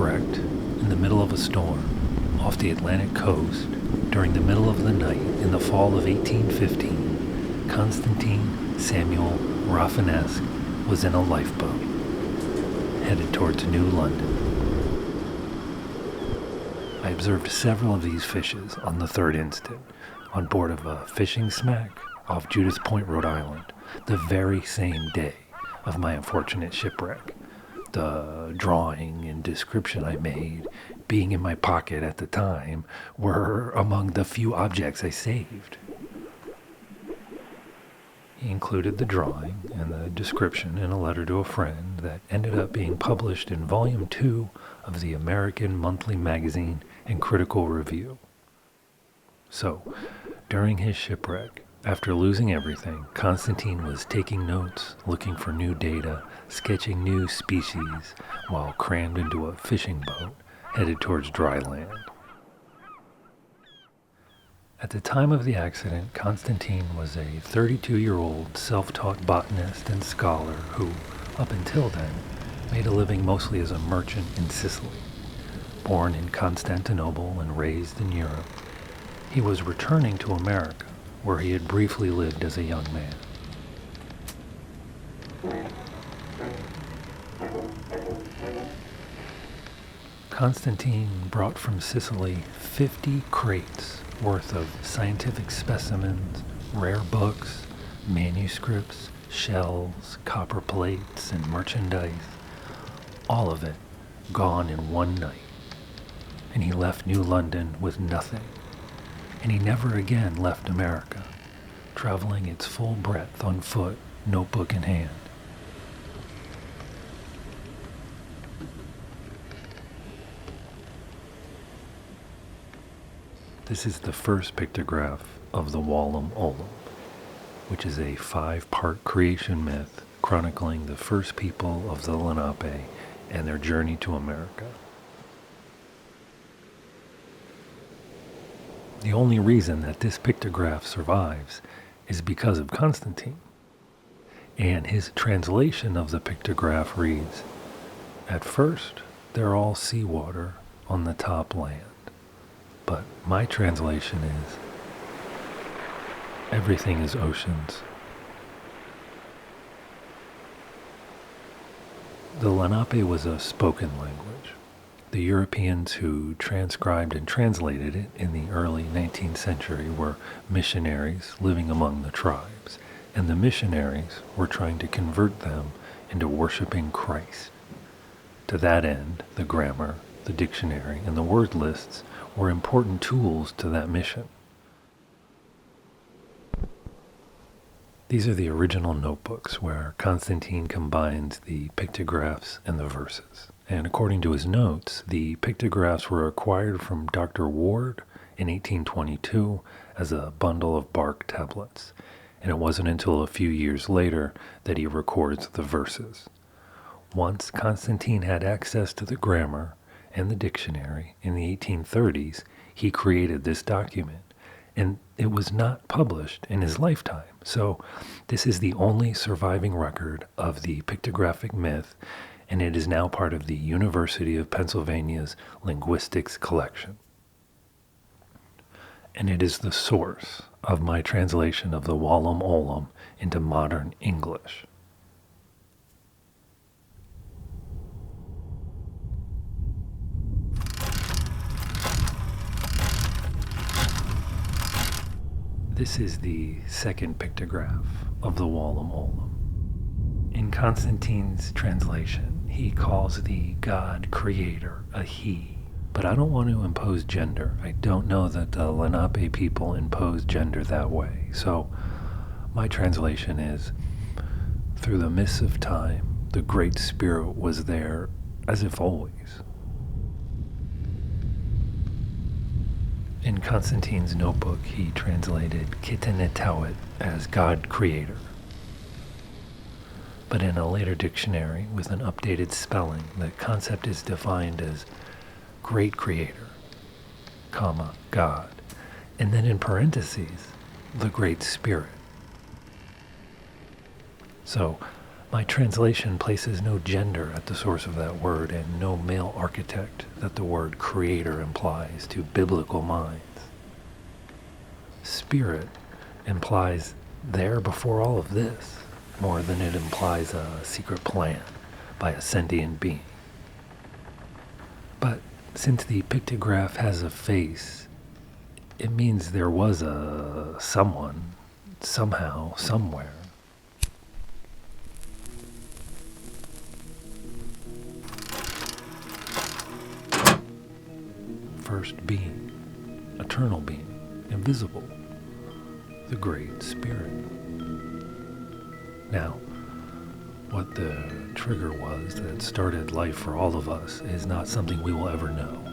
shipwrecked in the middle of a storm off the Atlantic coast during the middle of the night in the fall of 1815. Constantine Samuel Rafinesque was in a lifeboat, headed towards New London. I observed several of these fishes on the 3rd instant, on board of a fishing smack off Judas Point, Rhode Island, the very same day of my unfortunate shipwreck. The drawing and description I made, being in my pocket at the time, were among the few objects I saved. He included the drawing and the description in a letter to a friend that ended up being published in Volume 2 of the American Monthly Magazine and Critical Review. So, during his shipwreck, after losing everything, Constantine was taking notes, looking for new data, sketching new species, while crammed into a fishing boat headed towards dry land. At the time of the accident, Constantine was a 32-year-old self-taught botanist and scholar who, up until then, made a living mostly as a merchant in Sicily. Born in Constantinople and raised in Europe, he was returning to America, where he had briefly lived as a young man. Constantine brought from Sicily 50 crates worth of scientific specimens, rare books, manuscripts, shells, copper plates, and merchandise. All of it gone in one night. And he left New London with nothing. And he never again left America, traveling its full breadth on foot, notebook in hand. This is the first pictograph of the Wallam Olam, which is a 5-part creation myth chronicling the first people of the Lenape and their journey to America. The only reason that this pictograph survives is because of Constantine. And his translation of the pictograph reads, "At first, they're all seawater on the top land." But my translation is, "Everything is oceans." The Lenape was a spoken language. The Europeans who transcribed and translated it in the early 19th century were missionaries living among the tribes, and the missionaries were trying to convert them into worshiping Christ. To that end, the grammar, the dictionary, and the word lists were important tools to that mission. These are the original notebooks where Constantine combines the pictographs and the verses. And according to his notes, the pictographs were acquired from Dr. Ward in 1822 as a bundle of bark tablets. And it wasn't until a few years later that he records the verses. Once Constantine had access to the grammar and the dictionary in the 1830s, he created this document. And it was not published in his lifetime. So this is the only surviving record of the pictographic myth, and it is now part of the University of Pennsylvania's linguistics collection. And it is the source of my translation of the Wallam Olam into modern English. This is the second pictograph of the Wallam Olam. In Constantine's translation, he calls the God creator a he, but I don't want to impose gender. I don't know that the Lenape people impose gender that way. So my translation is, through the mists of time, the Great Spirit was there as if always. In Constantine's notebook, he translated Kitanetawit as God Creator. But in a later dictionary with an updated spelling, the concept is defined as Great Creator, comma, God, and then in parentheses, the Great Spirit. So My translation places no gender at the source of that word and no male architect that the word creator implies to biblical minds. Spirit implies there before all of this, more than it implies a secret plan by a sentient being. But since the pictograph has a face, it means there was a someone, somehow, somewhere. First being, eternal being, invisible, the Great Spirit. Now, what the trigger was that started life for all of us is not something we will ever know.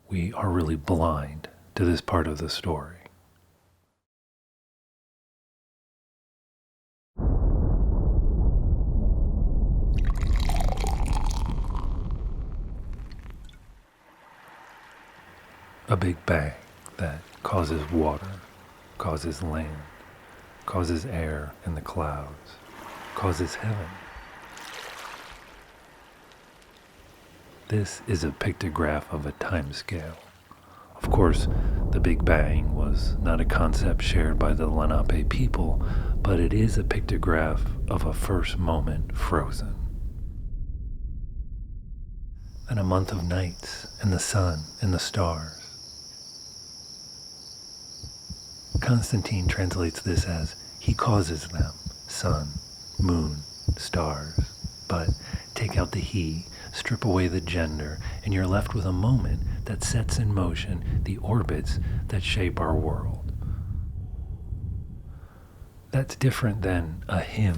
We are really blind to this part of the story. A big bang that causes water, causes land, causes air in the clouds, causes heaven. This is a pictograph of a time scale. Of course, the Big Bang was not a concept shared by the Lenape people, but it is a pictograph of a first moment frozen. And a month of nights, and the sun, and the stars. Constantine translates this as, he causes them, sun, moon, stars. But take out the he, strip away the gender, and you're left with a moment that sets in motion the orbits that shape our world. That's different than a him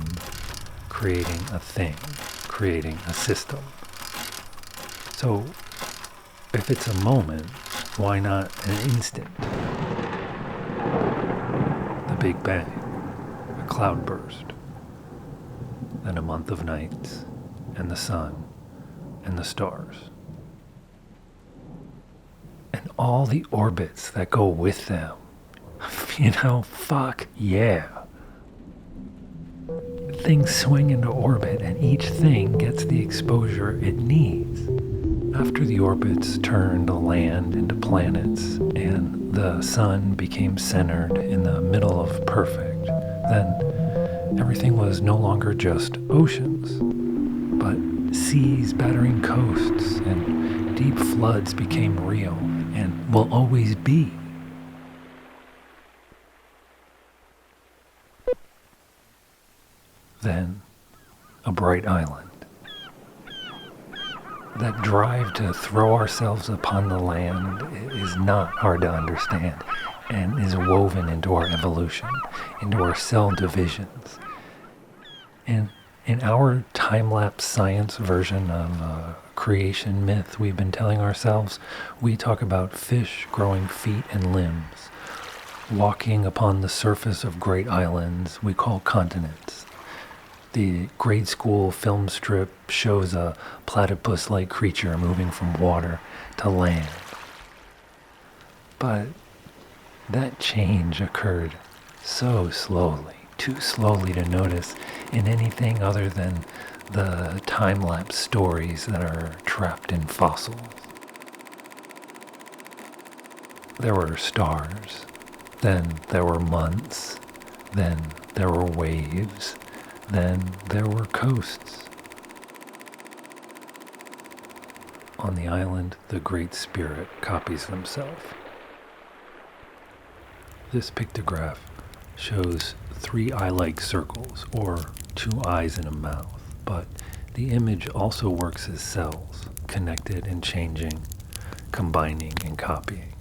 creating a thing, creating a system. So, if it's a moment, why not an instant? The Big Bang, a cloudburst, then a month of nights, and the sun, and the stars. And all the orbits that go with them. Fuck yeah. Things swing into orbit, and each thing gets the exposure it needs. After the orbits turned land into planets, and the sun became centered in the middle of perfect, then everything was no longer just oceans, but seas battering coasts, and deep floods became real and will always be. Then a bright island. That drive to throw ourselves upon the land is not hard to understand and is woven into our evolution, into our cell divisions. And in our time-lapse science version of a creation myth we've been telling ourselves, we talk about fish growing feet and limbs, walking upon the surface of great islands we call continents. The grade school film strip shows a platypus-like creature moving from water to land. But that change occurred so slowly, too slowly to notice in anything other than the time-lapse stories that are trapped in fossils. There were stars, then there were months, then there were waves, then there were coasts. On the island, the Great Spirit copies himself. This pictograph shows 3 eye-like circles, or 2 eyes and a mouth, but the image also works as cells, connected and changing, combining and copying.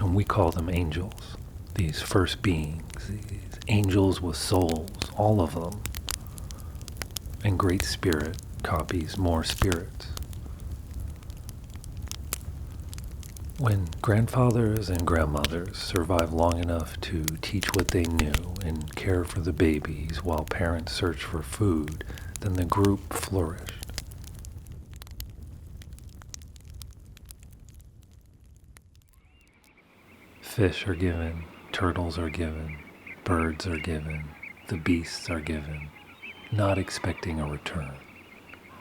And we call them angels, these first beings, these angels with souls, all of them. And Great Spirit copies more spirits. When grandfathers and grandmothers survive long enough to teach what they knew and care for the babies while parents search for food, then the group flourished. Fish are given turtles are given, birds are given, the beasts are given, not expecting a return.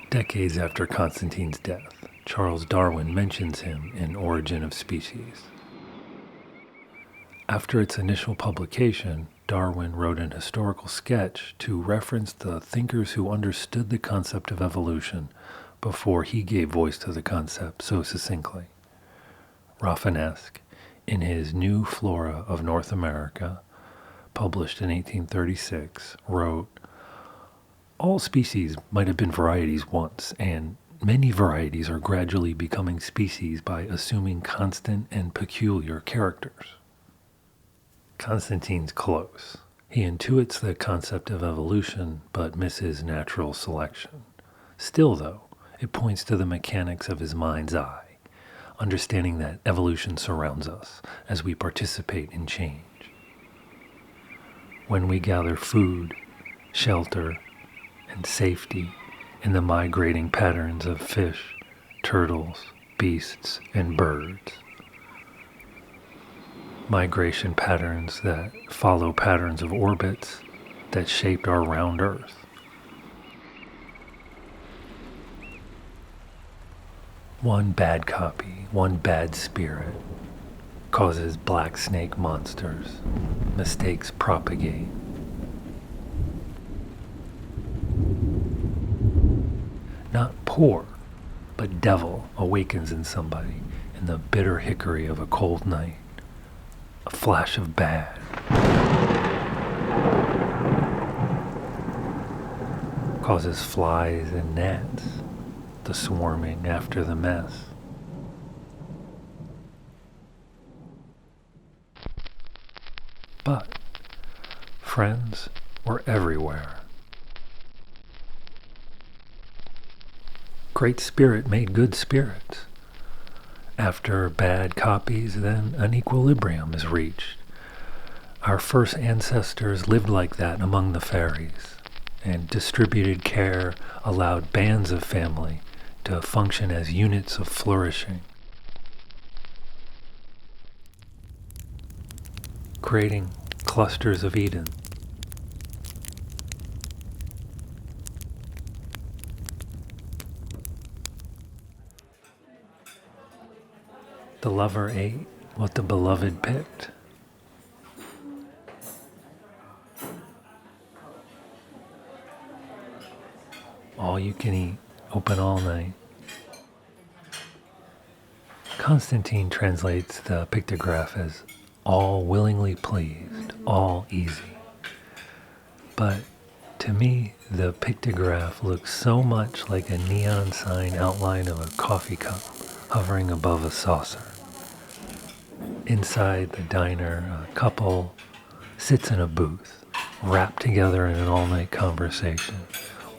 Decades after Constantine's death, Charles Darwin mentions him in Origin of Species. After its initial publication, Darwin wrote an historical sketch to reference the thinkers who understood the concept of evolution before he gave voice to the concept so succinctly. Rafinesque, in his New Flora of North America, published in 1836, wrote, "All species might have been varieties once, and many varieties are gradually becoming species by assuming constant and peculiar characters." Constantine's close. He intuits the concept of evolution, but misses natural selection. Still, though, it points to the mechanics of his mind's eye, understanding that evolution surrounds us as we participate in change. When we gather food, shelter, and safety in the migrating patterns of fish, turtles, beasts, and birds, migration patterns that follow patterns of orbits that shaped our round Earth. One bad copy, one bad spirit causes black snake monsters. Mistakes propagate. Not poor, but devil awakens in somebody in the bitter hickory of a cold night. A flash of bad. Causes flies and gnats, the swarming after the mess. But friends were everywhere. Great spirit made good spirits. After bad copies, then an equilibrium is reached. Our first ancestors lived like that among the fairies, and distributed care allowed bands of family to function as units of flourishing, creating clusters of Eden. The lover ate what the beloved picked. All you can eat, open all night. Constantine translates the pictograph as all willingly pleased, all easy. But to me, the pictograph looks so much like a neon sign outline of a coffee cup hovering above a saucer. Inside the diner, a couple sits in a booth, wrapped together in an all-night conversation.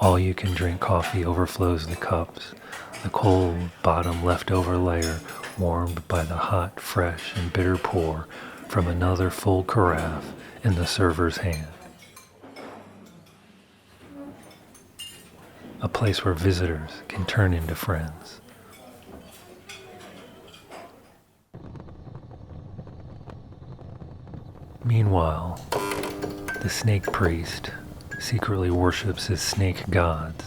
All-you-can-drink coffee overflows the cups, the cold bottom leftover layer warmed by the hot, fresh, and bitter pour from another full carafe in the server's hand. A place where visitors can turn into friends. Meanwhile, the snake priest secretly worships his snake gods.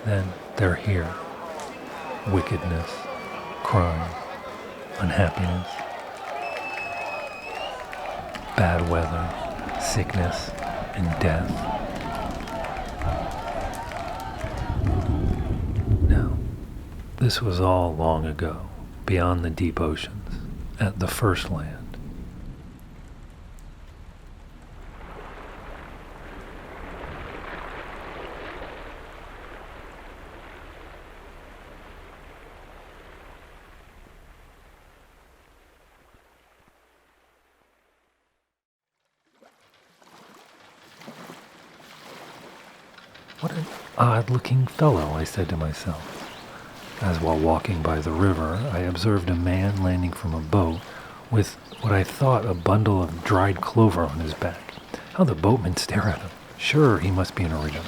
Then they're here. Wickedness, crime, unhappiness, bad weather, sickness, and death. Now, this was all long ago, beyond the deep oceans, at the first land. What an odd-looking fellow, I said to myself, as while walking by the river, I observed a man landing from a boat with what I thought a bundle of dried clover on his back. How the boatmen stare at him. Sure, he must be an original.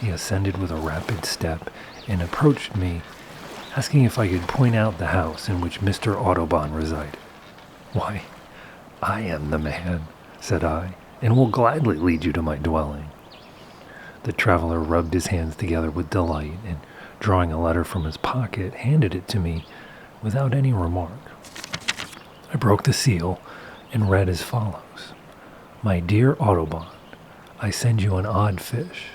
He ascended with a rapid step and approached me, asking if I could point out the house in which Mr. Audubon resided. "Why, I am the man," said I, "and will gladly lead you to my dwelling." The traveler rubbed his hands together with delight and, drawing a letter from his pocket, handed it to me without any remark. I broke the seal and read as follows: "My dear Audubon, I send you an odd fish,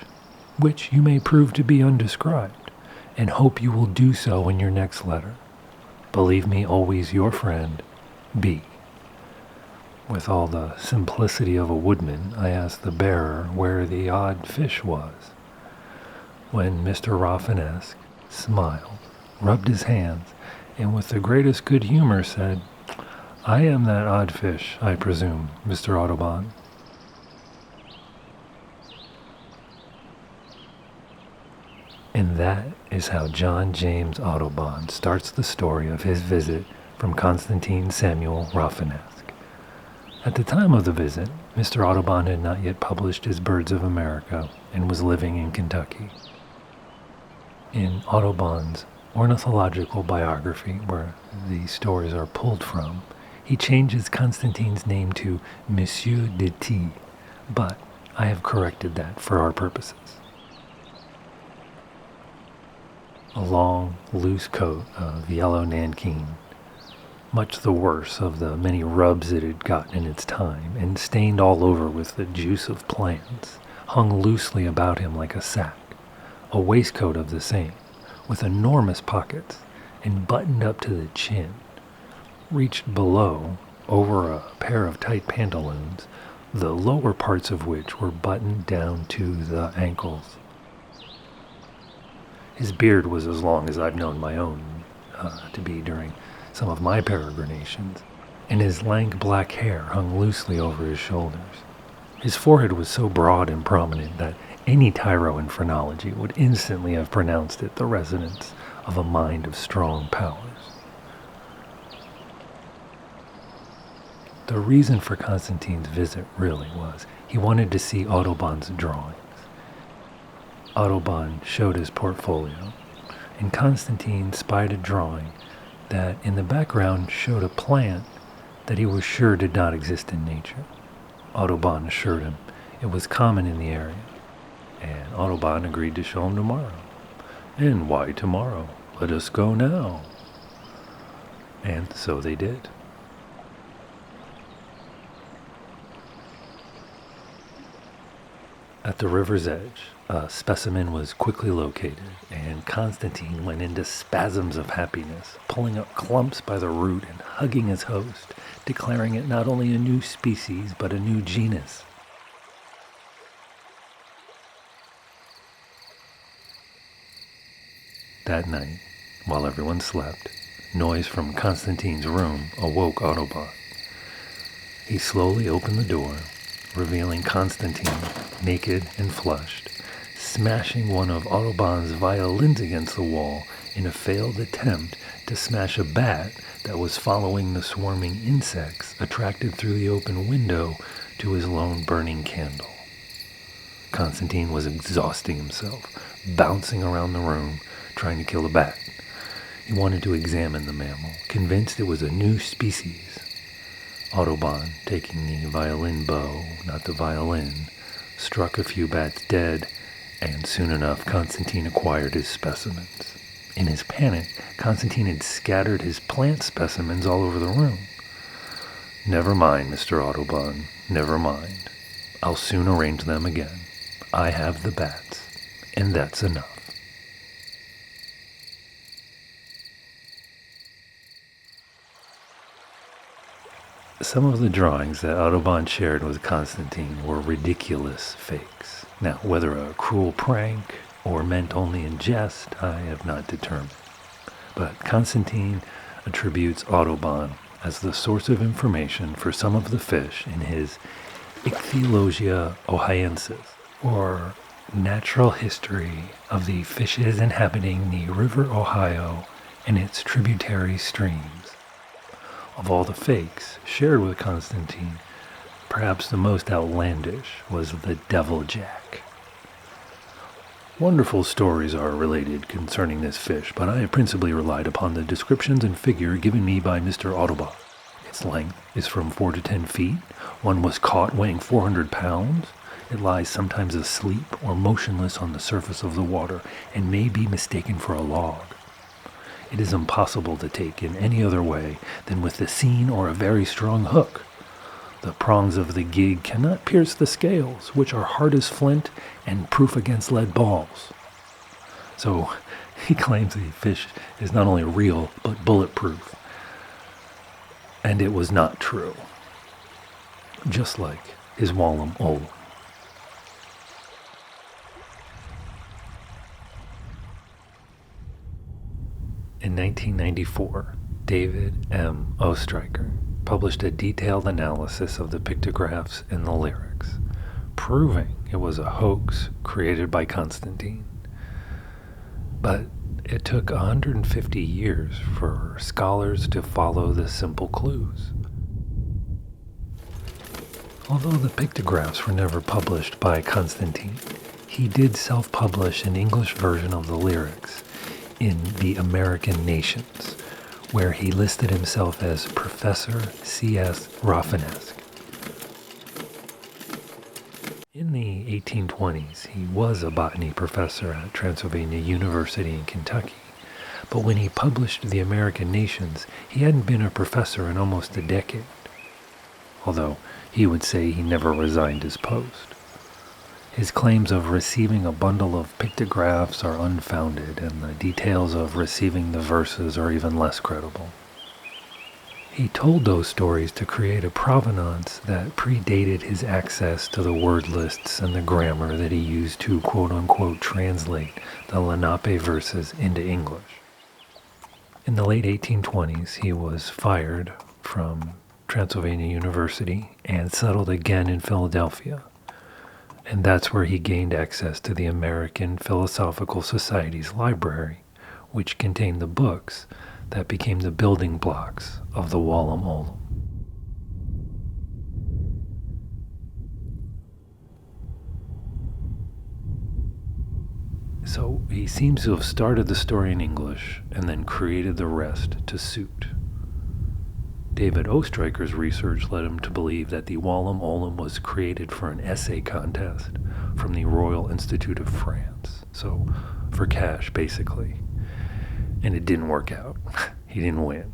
which you may prove to be undescribed, and hope you will do so in your next letter. Believe me always your friend, B." With all the simplicity of a woodman, I asked the bearer where the odd fish was, when Mr. Rafinesque smiled, rubbed his hands, and with the greatest good humor said, "I am that odd fish, I presume, Mr. Audubon." And that is how John James Audubon starts the story of his visit from Constantine Samuel Rafinesque. At the time of the visit, Mr. Audubon had not yet published his Birds of America and was living in Kentucky. In Audubon's ornithological biography, where these stories are pulled from, he changes Constantine's name to Monsieur de T, but I have corrected that for our purposes. A long, loose coat of yellow nankeen, much the worse of the many rubs it had gotten in its time, and stained all over with the juice of plants, hung loosely about him like a sack. A waistcoat of the same, with enormous pockets, and buttoned up to the chin, reached below, over a pair of tight pantaloons, the lower parts of which were buttoned down to the ankles. His beard was as long as I've known my own to be during some of my peregrinations, and his lank black hair hung loosely over his shoulders. His forehead was so broad and prominent that any tyro in phrenology would instantly have pronounced it the residence of a mind of strong powers. The reason for Constantine's visit really was he wanted to see Audubon's drawings. Audubon showed his portfolio, and Constantine spied a drawing that in the background showed a plant that he was sure did not exist in nature. Audubon assured him it was common in the area, and Audubon agreed to show him tomorrow. "And why tomorrow? Let us go now." And so they did. At the river's edge, a specimen was quickly located, and Constantine went into spasms of happiness, pulling up clumps by the root and hugging his host, declaring it not only a new species, but a new genus. That night, while everyone slept, noise from Constantine's room awoke Audubon. He slowly opened the door, revealing Constantine, naked and flushed, smashing one of Audubon's violins against the wall in a failed attempt to smash a bat that was following the swarming insects attracted through the open window to his lone burning candle. Constantine was exhausting himself, bouncing around the room, trying to kill the bat. He wanted to examine the mammal, convinced it was a new species. Audubon, taking the violin bow, not the violin, struck a few bats dead, and soon enough Constantine acquired his specimens. In his panic, Constantine had scattered his plant specimens all over the room. "Never mind, Mr. Audubon, never mind. I'll soon arrange them again. I have the bats, and that's enough." Some of the drawings that Audubon shared with Constantine were ridiculous fakes. Now, whether a cruel prank or meant only in jest, I have not determined. But Constantine attributes Audubon as the source of information for some of the fish in his Ichthyologia Ohioensis, or Natural History of the Fishes Inhabiting the River Ohio and its Tributary Streams. Of all the fakes shared with Constantine, perhaps the most outlandish was the Devil Jack. Wonderful stories are related concerning this fish, but I have principally relied upon the descriptions and figure given me by Mr. Audubon. Its length is from 4 to 10 feet. One was caught weighing 400 pounds. It lies sometimes asleep or motionless on the surface of the water and may be mistaken for a log. It is impossible to take in any other way than with the seine or a very strong hook. The prongs of the gig cannot pierce the scales, which are hard as flint and proof against lead balls. So he claims the fish is not only real, but bulletproof. And it was not true. Just like his Wallum Olum. In 1994, David M. Oestreicher published a detailed analysis of the pictographs and the lyrics, proving it was a hoax created by Constantine. But it took 150 years for scholars to follow the simple clues. Although the pictographs were never published by Constantine, he did self-publish an English version of the lyrics in the American Nations, where he listed himself as Professor C.S. Rafinesque. In the 1820s, he was a botany professor at Transylvania University in Kentucky, but when he published the American Nations, he hadn't been a professor in almost a decade, although he would say he never resigned his post. His claims of receiving a bundle of pictographs are unfounded, and the details of receiving the verses are even less credible. He told those stories to create a provenance that predated his access to the word lists and the grammar that he used to quote-unquote translate the Lenape verses into English. In the late 1820s, he was fired from Transylvania University and settled again in Philadelphia. And that's where he gained access to the American Philosophical Society's library, which contained the books that became the building blocks of the Wallum Olum. So he seems to have started the story in English and then created the rest to suit. David Oestreicher's research led him to believe that the Wallum Olum was created for an essay contest from the Royal Institute of France. So, for cash, basically. And it didn't work out. He didn't win.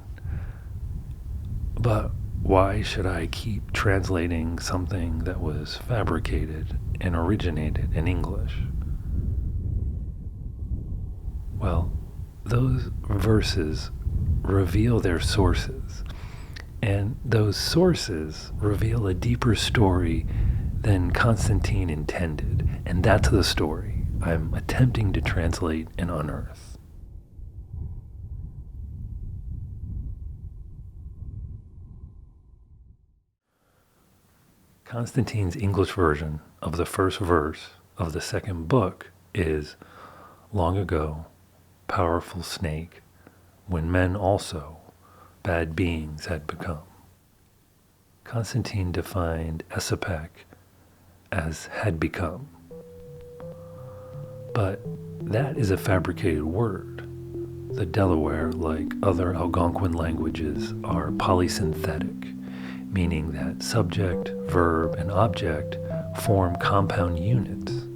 But why should I keep translating something that was fabricated and originated in English? Well, those verses reveal their sources. And those sources reveal a deeper story than Constantine intended. And that's the story I'm attempting to translate and unearth. Constantine's English version of the first verse of the second book is, "Long ago, powerful snake, when men also bad beings had become." Constantine defined esapek as had become. But that is a fabricated word. The Delaware, like other Algonquin languages, are polysynthetic, meaning that subject, verb, and object form compound units.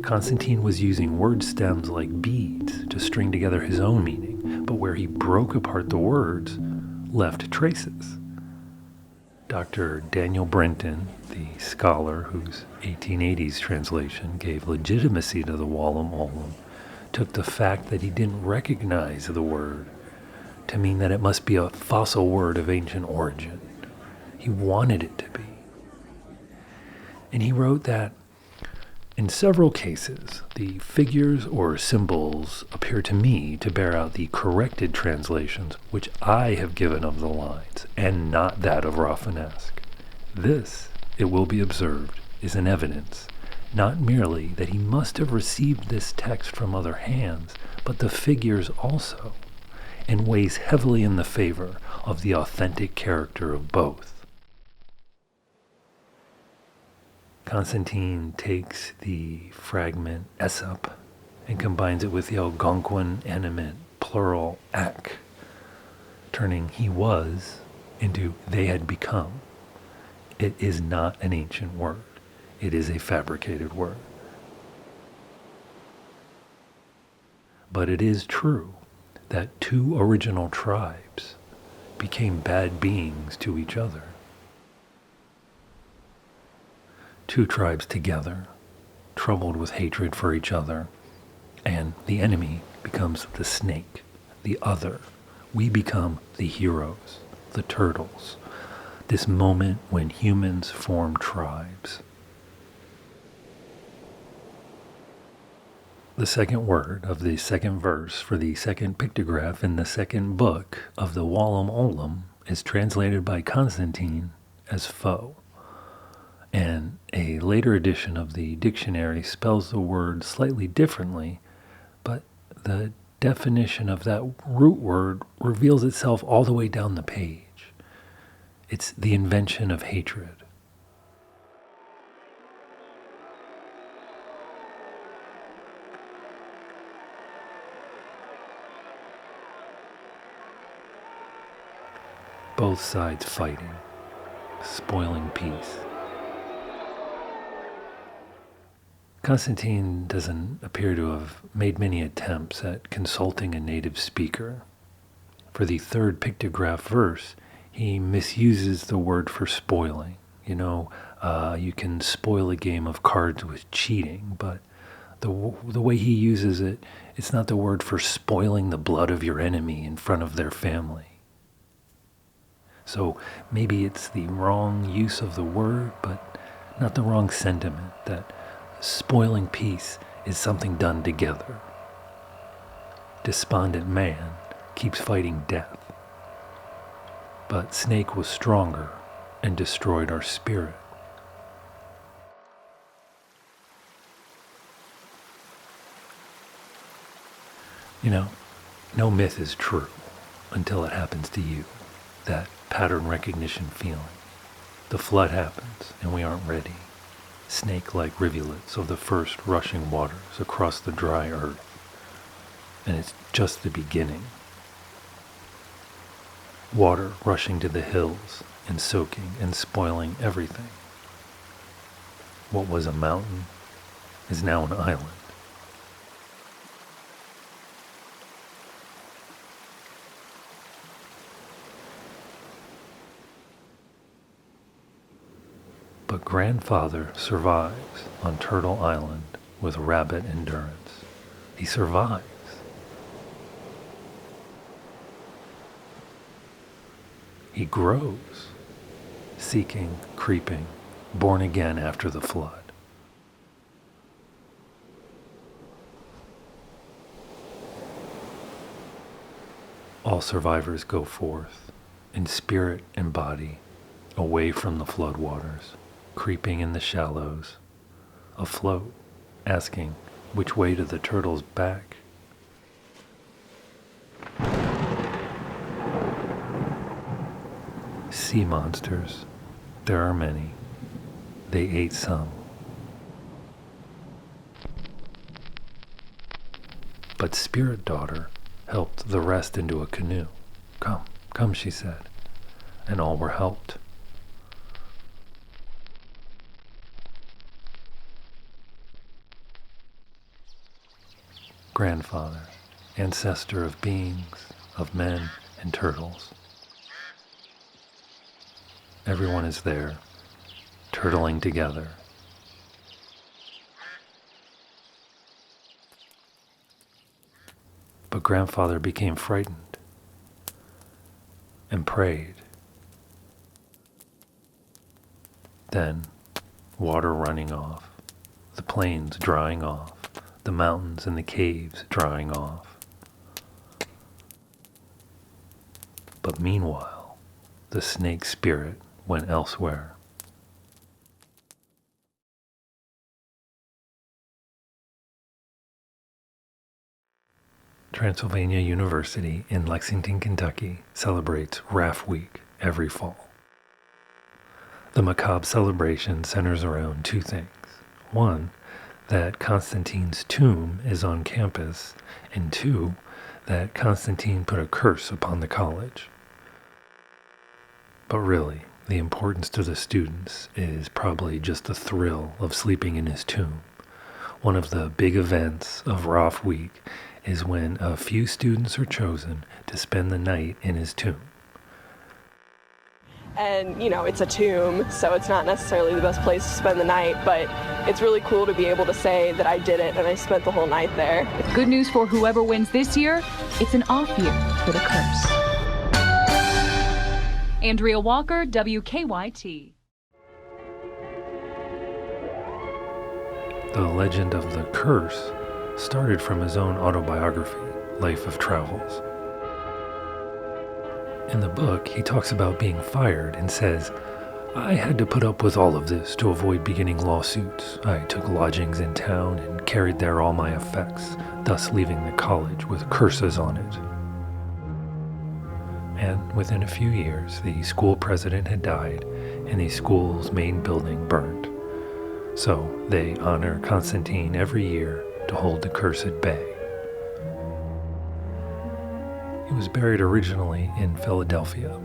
Constantine was using word stems like beads to string together his own meaning, but where he broke apart the words, left traces. Dr. Daniel Brenton, the scholar whose 1880s translation gave legitimacy to the Wallum Olum, took the fact that he didn't recognize the word to mean that it must be a fossil word of ancient origin. He wanted it to be. And he wrote that in several cases, the figures or symbols appear to me to bear out the corrected translations which I have given of the lines, and not that of Rafinesque. This, it will be observed, is an evidence, not merely that he must have received this text from other hands, but the figures also, and weighs heavily in the favor of the authentic character of both. Constantine takes the fragment Esup and combines it with the Algonquin animate plural ak, turning he was into they had become. It is not an ancient word. It is a fabricated word. But it is true that two original tribes became bad beings to each other. Two tribes together, troubled with hatred for each other, and the enemy becomes the snake, the other. We become the heroes, the turtles. This moment when humans form tribes. The second word of the second verse for the second pictograph in the second book of the Wallam Olam is translated by Constantine as foe. And a later edition of the dictionary spells the word slightly differently, but the definition of that root word reveals itself all the way down the page. It's the invention of hatred. Both sides fighting, spoiling peace. Constantine doesn't appear to have made many attempts at consulting a native speaker. For the third pictograph verse, he misuses the word for spoiling. You can spoil a game of cards with cheating, but the way he uses it, it's not the word for spoiling the blood of your enemy in front of their family. So maybe it's the wrong use of the word, but not the wrong sentiment, that spoiling peace is something done together. Despondent man keeps fighting death. But Snake was stronger and destroyed our spirit. No myth is true until it happens to you. That pattern recognition feeling. The flood happens and we aren't ready. Snake-like rivulets of the first rushing waters across the dry earth. And it's just the beginning. Water rushing to the hills and soaking and spoiling everything. What was a mountain is now an island. But grandfather survives on Turtle Island with rabbit endurance. He survives. He grows, seeking, creeping, born again after the flood. All survivors go forth, in spirit and body, away from the flood waters, creeping in the shallows, afloat, asking which way to the turtle's back. Sea monsters, there are many. They ate some. But Spirit Daughter helped the rest into a canoe. Come, come, she said, and all were helped. Grandfather, ancestor of beings, of men and turtles. Everyone is there, turtling together. But grandfather became frightened and prayed. Then, water running off, the plains drying off, the mountains and the caves drying off. But meanwhile, the snake spirit went elsewhere. Transylvania University in Lexington, Kentucky celebrates Raft Week every fall. The macabre celebration centers around two things. One, that Constantine's tomb is on campus, and two, that Constantine put a curse upon the college. But really, the importance to the students is probably just the thrill of sleeping in his tomb. One of the big events of Roth Week is when a few students are chosen to spend the night in his tomb. And, it's a tomb, so it's not necessarily the best place to spend the night, but it's really cool to be able to say that I did it and I spent the whole night there. Good news for whoever wins this year, it's an off year for the curse. Andrea Walker, WKYT. The legend of the curse started from his own autobiography, Life of Travels. In the book, he talks about being fired and says, "I had to put up with all of this to avoid beginning lawsuits. I took lodgings in town and carried there all my effects, thus leaving the college with curses on it." And within a few years, the school president had died and the school's main building burned. So they honor Constantine every year to hold the curse at bay. He was buried originally in Philadelphia.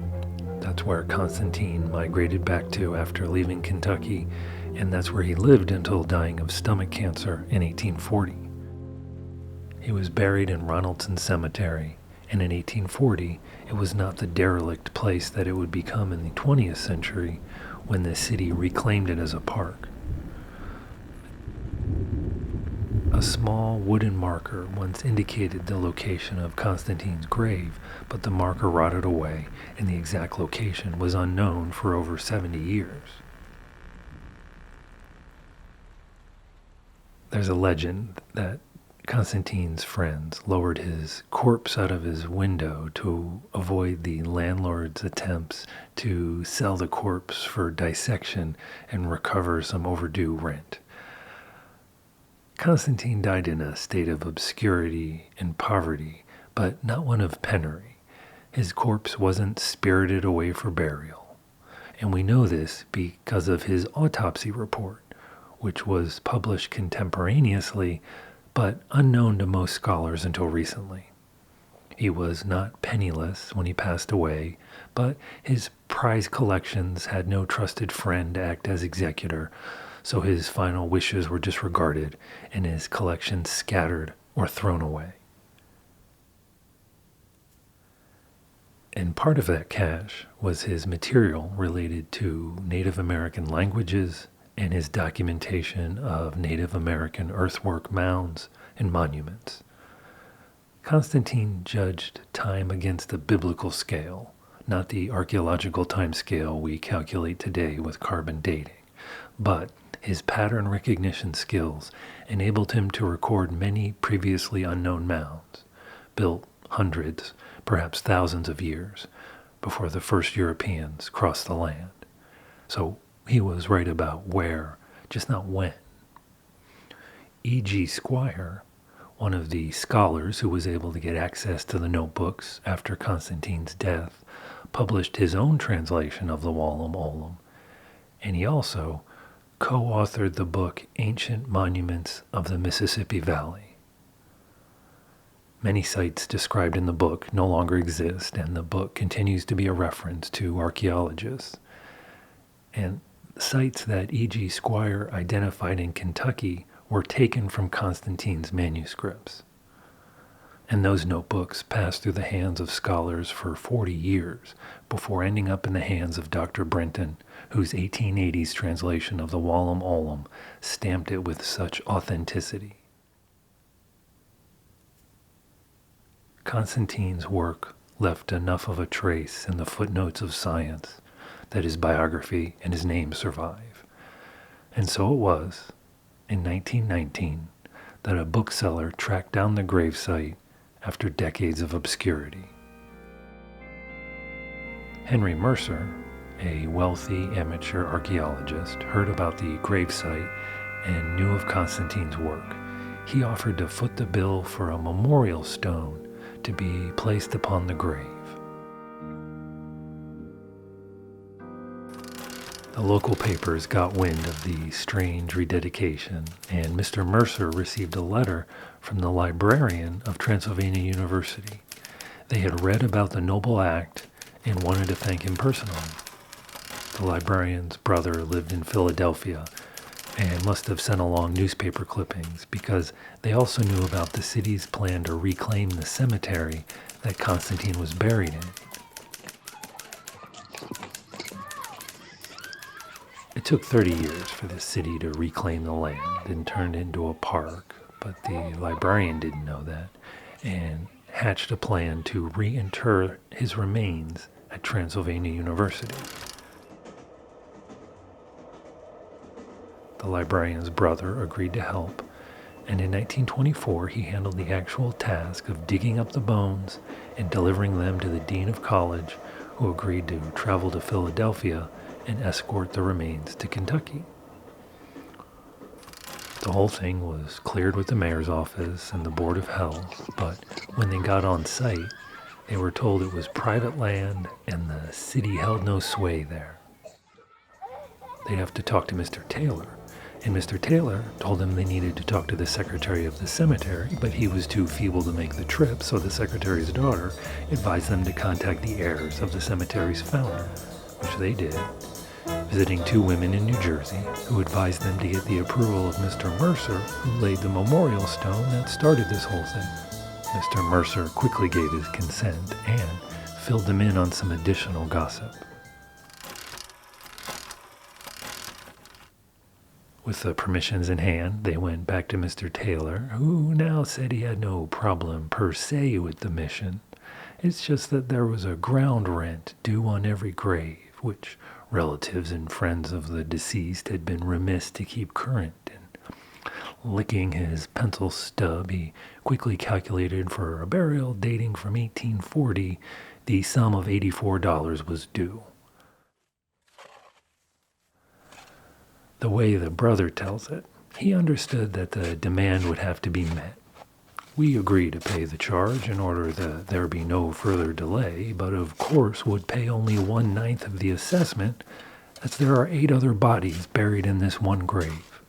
That's where Constantine migrated back to after leaving Kentucky, and that's where he lived until dying of stomach cancer in 1840. He was buried in Ronaldson Cemetery, and in 1840, it was not the derelict place that it would become in the 20th century when the city reclaimed it as a park. A small wooden marker once indicated the location of Constantine's grave, but the marker rotted away and the exact location was unknown for over 70 years. There's a legend that Constantine's friends lowered his corpse out of his window to avoid the landlord's attempts to sell the corpse for dissection and recover some overdue rent. Constantine died in a state of obscurity and poverty, but not one of penury. His corpse wasn't spirited away for burial. And we know this because of his autopsy report, which was published contemporaneously, but unknown to most scholars until recently. He was not penniless when he passed away, but his prize collections had no trusted friend to act as executor, so his final wishes were disregarded and his collections scattered or thrown away. And part of that cash was his material related to Native American languages and his documentation of Native American earthwork mounds and monuments. Constantine judged time against a biblical scale, not the archaeological time scale we calculate today with carbon dating, but his pattern recognition skills enabled him to record many previously unknown mounds, built hundreds, perhaps thousands of years before the first Europeans crossed the land. So he was right about where, just not when. E.G. Squire, one of the scholars who was able to get access to the notebooks after Constantine's death, published his own translation of the Wallam Olam, and he also co-authored the book Ancient Monuments of the Mississippi Valley. Many sites described in the book no longer exist, and the book continues to be a reference to archaeologists. And sites that E.G. Squire identified in Kentucky were taken from Constantine's manuscripts. And those notebooks passed through the hands of scholars for 40 years before ending up in the hands of Dr. Brenton, whose 1880s translation of the Wallam Olam stamped it with such authenticity. Constantine's work left enough of a trace in the footnotes of science that his biography and his name survive. And so it was, in 1919, that a bookseller tracked down the gravesite after decades of obscurity. Henry Mercer, a wealthy amateur archaeologist, heard about the gravesite and knew of Constantine's work. He offered to foot the bill for a memorial stone to be placed upon the grave. The local papers got wind of the strange rededication, and Mr. Mercer received a letter from the librarian of Transylvania University. They had read about the noble act and wanted to thank him personally. The librarian's brother lived in Philadelphia and must have sent along newspaper clippings because they also knew about the city's plan to reclaim the cemetery that Constantine was buried in. It took 30 years for the city to reclaim the land and turn it into a park, but the librarian didn't know that and hatched a plan to reinter his remains at Transylvania University. The librarian's brother agreed to help, and in 1924 he handled the actual task of digging up the bones and delivering them to the dean of college, who agreed to travel to Philadelphia and escort the remains to Kentucky. The whole thing was cleared with the mayor's office and the Board of Health, but when they got on site, they were told it was private land and the city held no sway there. They'd have to talk to Mr. Taylor, and Mr. Taylor told them they needed to talk to the secretary of the cemetery, but he was too feeble to make the trip, so the secretary's daughter advised them to contact the heirs of the cemetery's founder, which they did, visiting 2 women in New Jersey who advised them to get the approval of Mr. Mercer, who laid the memorial stone that started this whole thing. Mr. Mercer quickly gave his consent and filled them in on some additional gossip. With the permissions in hand, they went back to Mr. Taylor, who now said he had no problem per se with the mission. It's just that there was a ground rent due on every grave, which relatives and friends of the deceased had been remiss to keep current. And licking his pencil stub, he quickly calculated for a burial dating from 1840, the sum of $84 was due. The way the brother tells it, he understood that the demand would have to be met. We agreed to pay the charge in order that there be no further delay, but of course would pay only 1/9 of the assessment, as there are 8 other bodies buried in this one grave.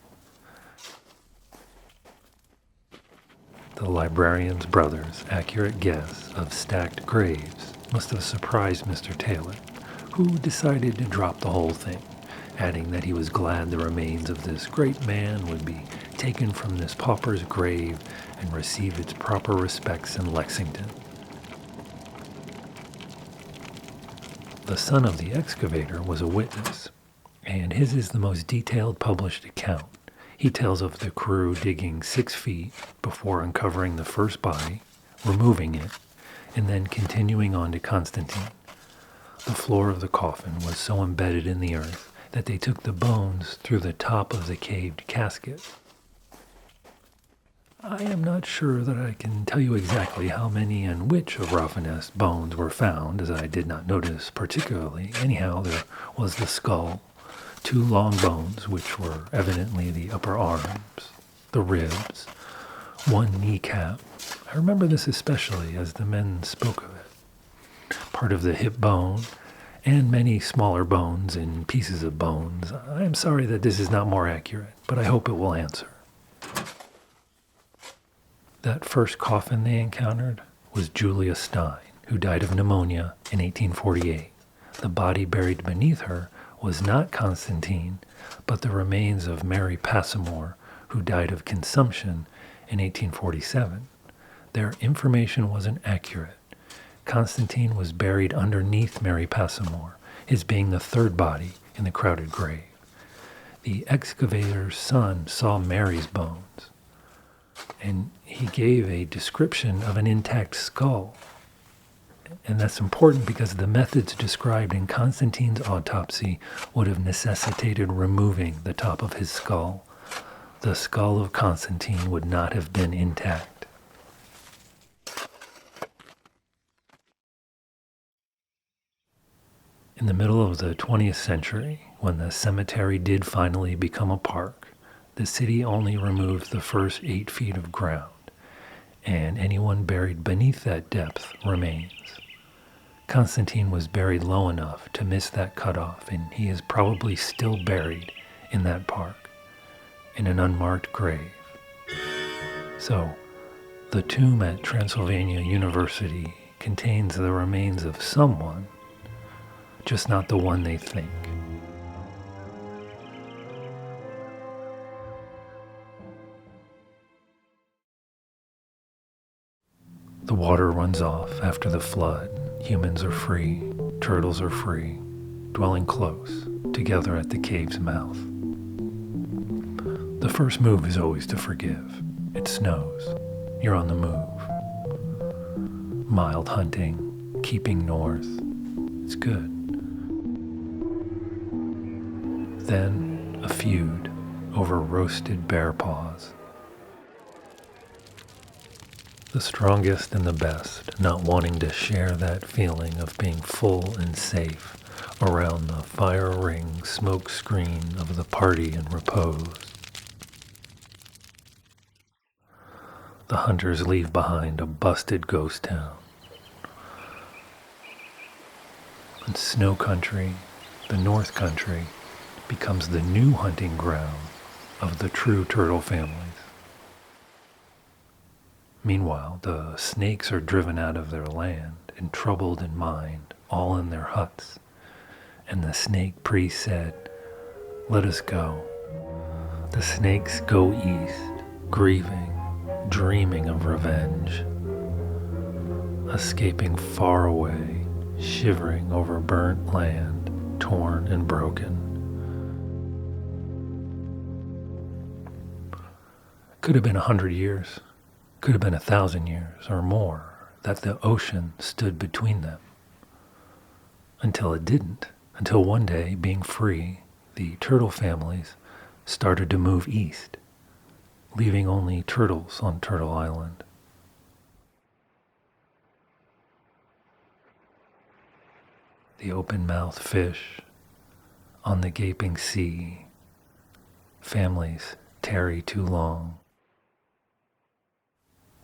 The librarian's brother's accurate guess of stacked graves must have surprised Mr. Taylor, who decided to drop the whole thing, adding that he was glad the remains of this great man would be taken from this pauper's grave and receive its proper respects in Lexington. The son of the excavator was a witness, and his is the most detailed published account. He tells of the crew digging 6 feet before uncovering the first body, removing it, and then continuing on to Constantine. The floor of the coffin was so embedded in the earth that they took the bones through the top of the caved casket. I am not sure that I can tell you exactly how many and which of Ravenel's bones were found, as I did not notice particularly. Anyhow, there was the skull, 2 long bones, which were evidently the upper arms, the ribs, 1 kneecap. I remember this especially as the men spoke of it. Part of the hip bone, and many smaller bones and pieces of bones. I am sorry that this is not more accurate, but I hope it will answer. That first coffin they encountered was Julia Stein, who died of pneumonia in 1848. The body buried beneath her was not Constantine, but the remains of Mary Passamore, who died of consumption in 1847. Their information wasn't accurate. Constantine was buried underneath Mary Passamore, his being the 3rd body in the crowded grave. The excavator's son saw Mary's bones, and he gave a description of an intact skull. And that's important because the methods described in Constantine's autopsy would have necessitated removing the top of his skull. The skull of Constantine would not have been intact. In the middle of the 20th century, when the cemetery did finally become a park, the city only removed the first 8 feet of ground, and anyone buried beneath that depth remains. Constantine was buried low enough to miss that cutoff, and he is probably still buried in that park, in an unmarked grave. So, the tomb at Transylvania University contains the remains of someone, just not the one they think. The water runs off after the flood. Humans are free, turtles are free, dwelling close, together at the cave's mouth. The first move is always to forgive. It snows. You're on the move. Mild hunting, keeping north. It's good. Then a feud over roasted bear paws. The strongest and the best, not wanting to share that feeling of being full and safe around the fire ring smoke screen of the party and repose. The hunters leave behind a busted ghost town. And snow country, the north country, becomes the new hunting ground of the true turtle families. Meanwhile, the snakes are driven out of their land and troubled in mind, all in their huts. And the snake priest said, "Let us go." The snakes go east, grieving, dreaming of revenge, escaping far away, shivering over burnt land, torn and broken. Could have been 100 years. Could have been 1,000 years or more that the ocean stood between them. Until it didn't. Until one day, being free, the turtle families started to move east, leaving only turtles on Turtle Island. The open-mouthed fish on the gaping sea. Families tarry too long.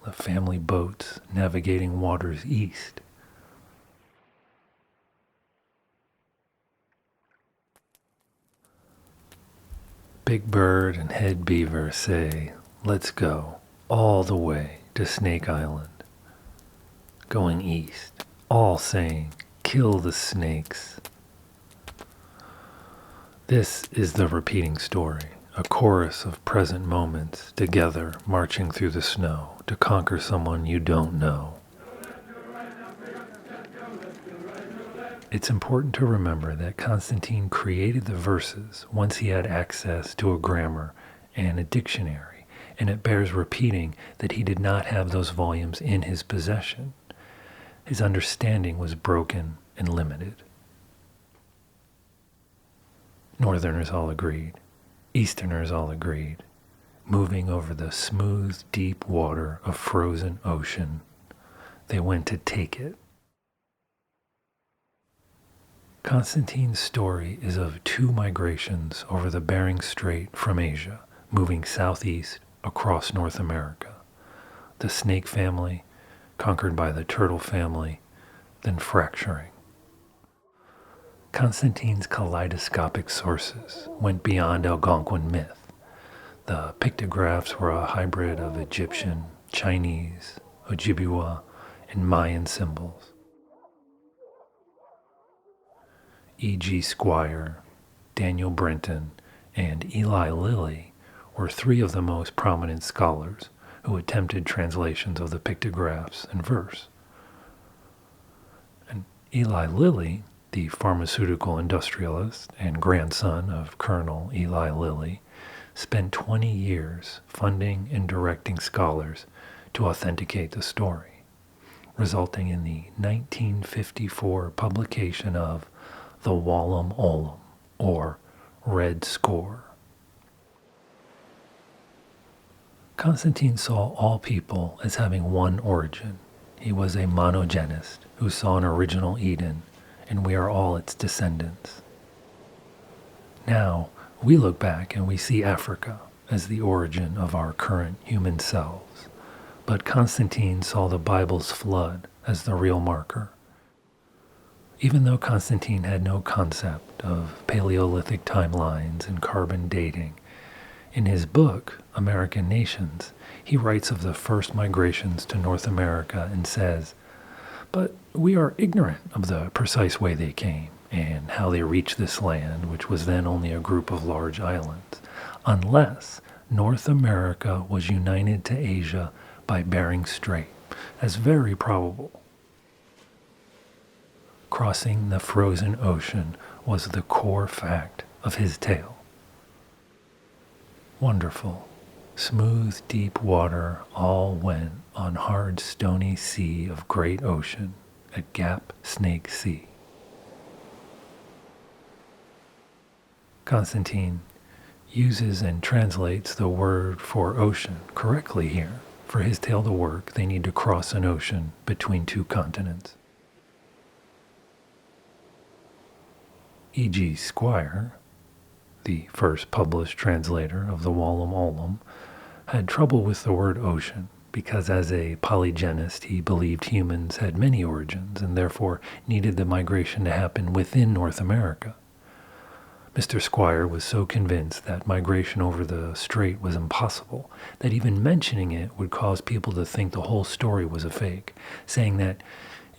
The family boats navigating waters east. Big Bird and Head Beaver say, "Let's go all the way to Snake Island." Going east, all saying, "Kill the snakes." This is the repeating story. A chorus of present moments together marching through the snow to conquer someone you don't know. It's important to remember that Constantine created the verses once he had access to a grammar and a dictionary, and it bears repeating that he did not have those volumes in his possession. His understanding was broken and limited. Northerners all agreed. Easterners all agreed, moving over the smooth, deep water of frozen ocean. They went to take it. Constantine's story is of two migrations over the Bering Strait from Asia, moving southeast across North America. The snake family, conquered by the turtle family, then fracturing. Constantine's kaleidoscopic sources went beyond Algonquin myth. The pictographs were a hybrid of Egyptian, Chinese, Ojibwa, and Mayan symbols. E.G. Squire, Daniel Brenton, and Eli Lilly were three of the most prominent scholars who attempted translations of the pictographs and verse. And Eli Lilly, the pharmaceutical industrialist and grandson of Colonel Eli Lilly, spent 20 years funding and directing scholars to authenticate the story, resulting in the 1954 publication of the Wallam Olam, or Red Score. Constantine saw all people as having one origin. He was a monogenist who saw an original Eden, and we are all its descendants. Now, we look back and we see Africa as the origin of our current human selves, but Constantine saw the Bible's flood as the real marker. Even though Constantine had no concept of Paleolithic timelines and carbon dating, in his book, American Nations, he writes of the first migrations to North America and says, "But we are ignorant of the precise way they came and how they reached this land, which was then only a group of large islands, unless North America was united to Asia by Bering Strait, as very probable." Crossing the frozen ocean was the core fact of his tale. Wonderful, smooth, deep water all went on hard, stony sea of great ocean at Gap Snake Sea. Constantine uses and translates the word for ocean correctly here. For his tale to work, they need to cross an ocean between two continents. E.G. Squire, the first published translator of the Wallam Ollum, had trouble with the word ocean because as a polygenist he believed humans had many origins and therefore needed the migration to happen within North America. Mr. Squire was so convinced that migration over the strait was impossible that even mentioning it would cause people to think the whole story was a fake, saying that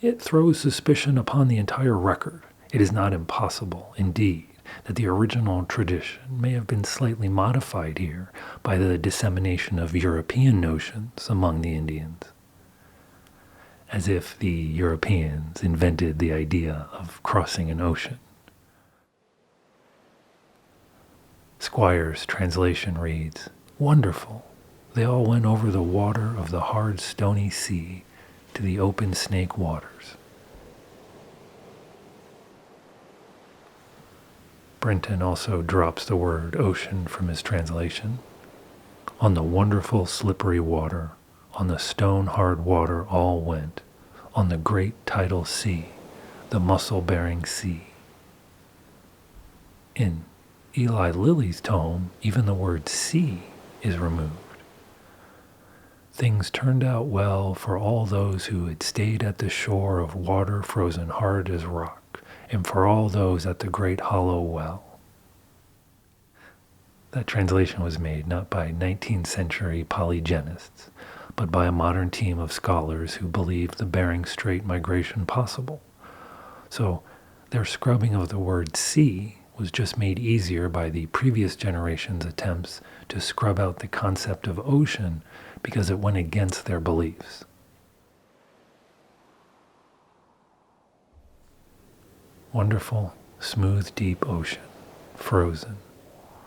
it throws suspicion upon the entire record. It is not impossible, indeed, that the original tradition may have been slightly modified here by the dissemination of European notions among the Indians. As if the Europeans invented the idea of crossing an ocean. Squire's translation reads, "Wonderful. They all went over the water of the hard stony sea to the open snake waters." Brinton also drops the word ocean from his translation. "On the wonderful slippery water, on the stone-hard water all went, on the great tidal sea, the muscle-bearing sea." In Eli Lilly's tome, even the word sea is removed. Things turned out well for all those who had stayed at the shore of water frozen hard as rock, and for all those at the great hollow well. That translation was made not by 19th century polygenists, but by a modern team of scholars who believed the Bering Strait migration possible. So their scrubbing of the word sea was just made easier by the previous generation's attempts to scrub out the concept of ocean because it went against their beliefs. Wonderful, smooth, deep ocean, frozen.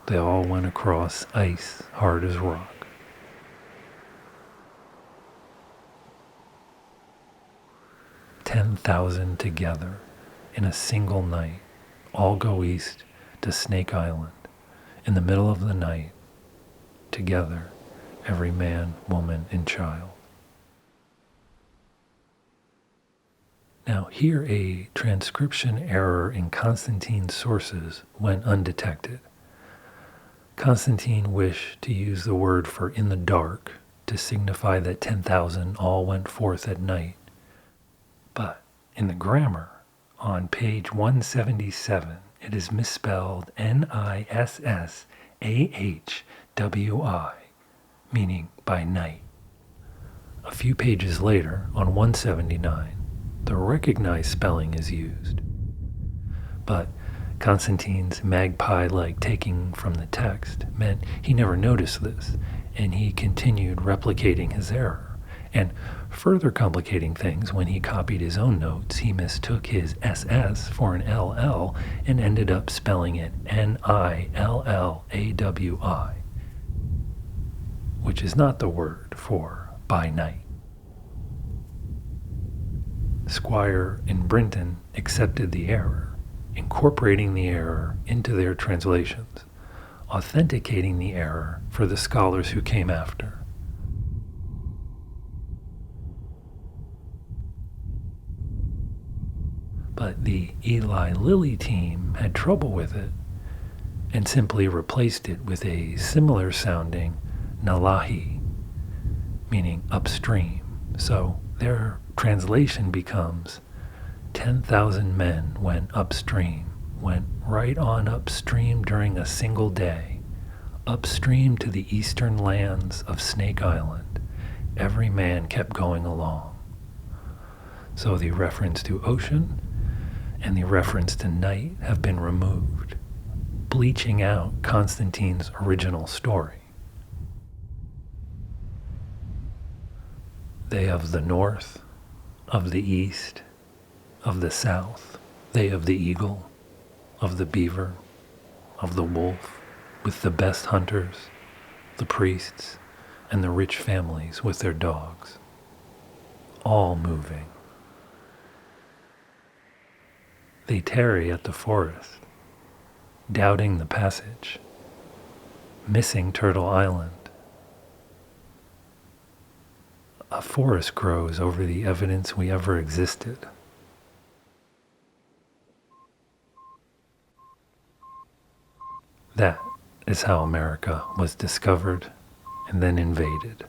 They all went across ice hard as rock. "10,000 together in a single night, all go east to Snake Island, in the middle of the night, together, every man, woman, and child." Now, here a transcription error in Constantine's sources went undetected. Constantine wished to use the word for "in the dark" to signify that 10,000 all went forth at night. But in the grammar, on page 177, it is misspelled Nissahwi, meaning by night. A few pages later, on 179, the recognized spelling is used. But Constantine's magpie-like taking from the text meant he never noticed this, and he continued replicating his error. And further complicating things, when he copied his own notes, he mistook his SS for an LL and ended up spelling it Nillawi, which is not the word for by night. Squire and Brinton accepted the error, incorporating the error into their translations, authenticating the error for the scholars who came after. But the Eli Lilly team had trouble with it and simply replaced it with a similar sounding Nalahi, meaning upstream. So their translation becomes 10,000 men went upstream, went right on upstream during a single day, upstream to the eastern lands of Snake Island. Every man kept going along. So the reference to ocean and the reference to night have been removed, bleaching out Constantine's original story. They of the north, of the east, of the south, they of the eagle, of the beaver, of the wolf, with the best hunters, the priests, and the rich families with their dogs, all moving. They tarry at the forest, doubting the passage, missing Turtle Island. A forest grows over the evidence we ever existed. That is how America was discovered and then invaded.